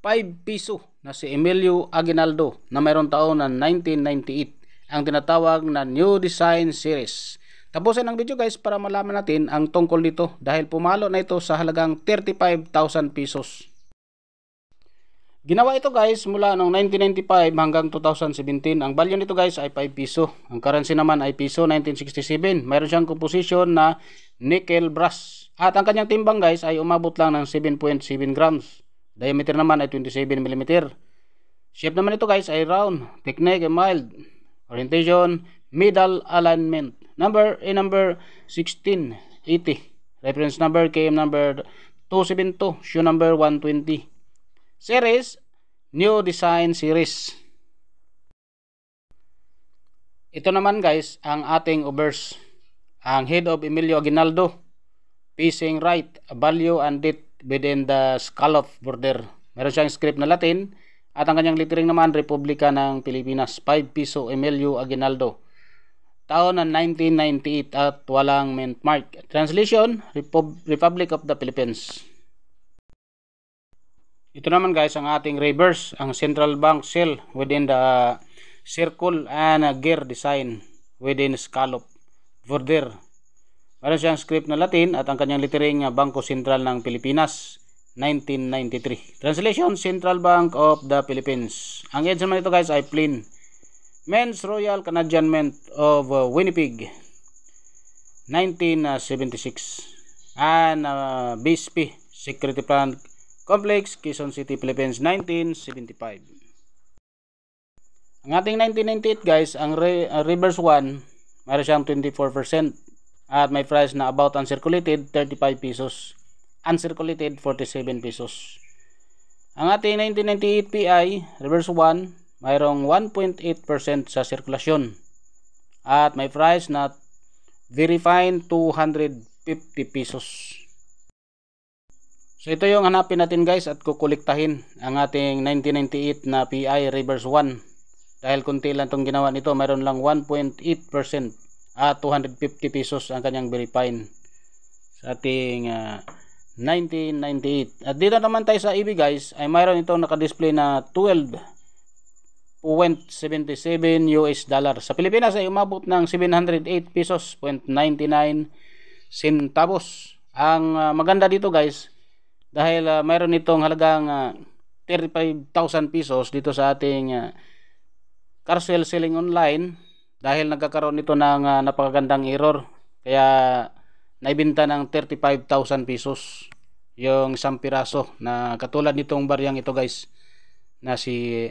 5 piso na si Emilio Aguinaldo na mayroong taon na 1998, ang tinatawag na New Design Series. Tapusin ang video guys para malaman natin ang tungkol dito dahil pumalo na ito sa halagang 35,000 pesos. Ginawa ito guys mula noong 1995 hanggang 2017. Ang value nito guys ay 5 piso. Ang currency naman ay piso 1967. Mayroon siyang composition na nickel brass. At ang kanyang timbang guys ay umabot lang ng 7.7 grams. Diameter naman ay 27 mm. Shape naman ito guys ay round. Technique ay mild. Orientation, middle alignment. Number 1680. Reference number KM number 272. Shoe number 120. Series, New Design Series. Ito naman guys ang ating obverse. Ang head of Emilio Aguinaldo. Facing right, value and date within the scallop border. Meron siyang script na Latin at ang kanyang lettering naman Republika ng Pilipinas. 5 piso Emilio Aguinaldo. Taon na 1998 at walang mint mark. Translation, Republic of the Philippines. Ito naman guys ang ating reverse, ang central bank shell within the circle and gear design within scallop border. Meron siyang script na Latin at ang kanyang lettering Bangko Sentral ng Pilipinas 1993. Translation, Central Bank of the Philippines. Ang edge naman ito guys ay plain. Men's Royal Canadian Mint of Winnipeg 1976 and BSP Security Plant Complex Quezon City, Philippines 1975. Ang ating 1998 guys, ang reverse 1 mayroon siyang 24%. At may price na about uncirculated 35 pesos, uncirculated 47 pesos. Ang ating 1998 PI reverse 1 mayroong 1.8% sa sirkulasyon at may price na very fine 250 pesos. So ito yung hanapin natin guys at kukolektahin ang ating 1998 na PI reverse 1 dahil kunti lang itong ginawa nito, mayroon lang 1.8% at 250 pesos ang kanyang very fine sa ating 1998. At dito naman tayo sa EB guys ay mayroon itong nakadisplay na 12.77 US dollar. Sa Pilipinas ay umabot ng 708 pesos 0.99 centavos. Ang maganda dito guys dahil mayroon itong halagang 35,000 pesos dito sa ating carousel selling online. Dahil nagkakaroon nito ng napakagandang error. Kaya naibenta ng 35,000 pesos yung isang piraso na katulad nitong baryang ito guys. Na si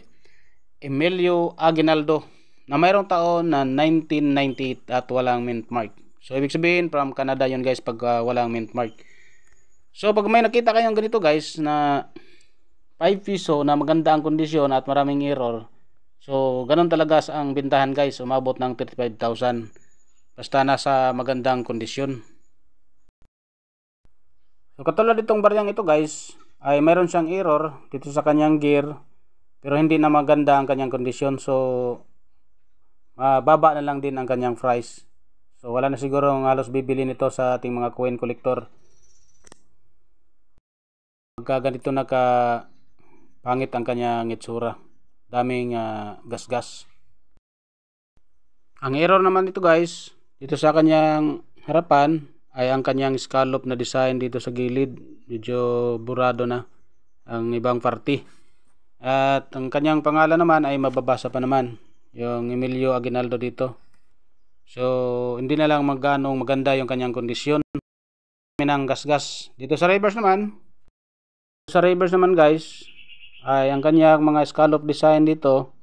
Emilio Aguinaldo na mayroong taon na 1998 at walang mint mark. So ibig sabihin from Canada yun guys pag walang mint mark. So pag may nakita kayong ganito guys na 5 piso na maganda ang kondisyon at maraming error. So, ganun talaga ang bintahan guys, umabot ng 35,000 basta nasa magandang kondisyon. So, katulad itong baryang ito guys, ay mayroon siyang error dito sa kanyang gear, pero hindi na maganda ang kanyang kondisyon. So, baba na lang din ang kanyang price. So, wala na siguro halos bibili nito sa ating mga coin collector. Pagka ganito pangit ang kanyang itsura. Daming gas-gas. Ang error naman dito guys, dito sa kanyang harapan ay ang kanyang scallop na design dito sa gilid. Medyo burado na ang ibang parte. At ang kanyang pangalan naman ay mababasa pa naman. Yung Emilio Aguinaldo dito. So, hindi na lang maganda yung kanyang kondisyon. Minang gas-gas. Dito sa reverse naman. Sa reverse naman guys, ay ang kanyang mga scallop design dito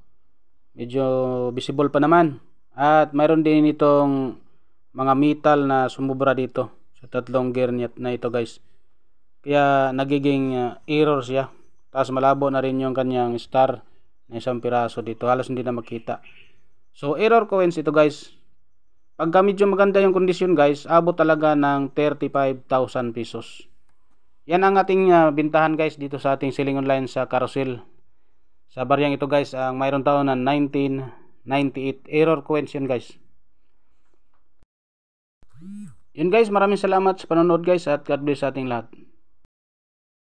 medyo visible pa naman at mayroon din itong mga metal na sumubra dito sa tatlong gear na ito guys, kaya nagiging error siya. Tapos malabo na rin yung kanyang star na isang piraso dito, halos hindi na makita. So error coins ito guys. Pagka medyo maganda yung kondisyon guys, abot talaga ng 35,000 pesos. Yan ang ating bintahan guys dito sa ating selling online sa carousel. Sa baryang ito guys, ang mayroon taon na 1998. Error coins yun guys. Yun guys, maraming salamat sa panonood guys at God bless sa ating lahat.